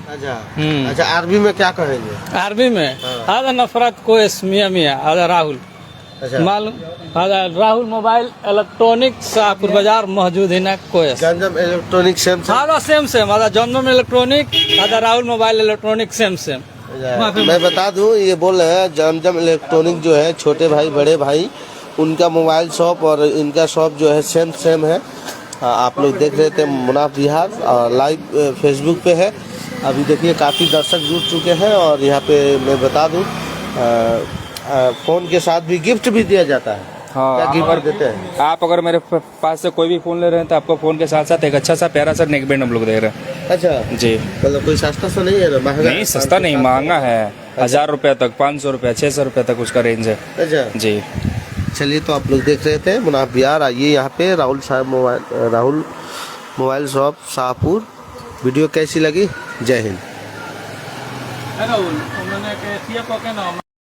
अच्छा अच्छा, अरबी में क्या कहेंगे? अरबी में हज़ा नफरत कोयस मियाँ मियाँ हज़ा राहुल अच्छा, मालूम हज़ा राहुल मोबाइल इलेक्ट्रॉनिक शाहपुर बाजार मौजूद है ना कोयस जमजम इलेक्ट्रॉनिक सेम से। हज़ा सेम सेम हज़ा जमजम इलेक्ट्रॉनिक हज़ा Rahul mobile electronic same same. मैं बता दूं, ये बोल रहे हैं जमजम इलेक्ट्रॉनिक जो है छोटे भाई बड़े भाई उनका मोबाइल शॉप और इनका शॉप जो है सेम सेम है। आप लोग देख रहे थे मुनाफ बिहार और लाइव फेसबुक पे है। अभी देखिए काफ़ी दर्शक जुड़ चुके हैं और यहाँ पे मैं बता दूं फ़ोन के साथ भी गिफ्ट भी दिया जाता है। हाँ, क्या गिफ्ट देते हैं? आप अगर मेरे पास से कोई भी फ़ोन ले रहे हैं तो आपको फ़ोन के साथ साथ एक अच्छा सा प्यारा सा नेक बैंड हम लोग दे रहे हैं। अच्छा जी, मतलब कोई सस्ता सा नहीं है ना, महंगा? नहीं सस्ता नहीं, महंगा है। 1000 रुपये तक, 500 रुपये, 600 रुपये तक उसका रेंज है। अच्छा जी, चलिए, तो आप लोग देख रहे थे मुनाफ बिहार। आइए यहाँ पे Rahul mobile shop Shahpur. Video कैसी लगी? जय हिंद। राहुल उन्होंने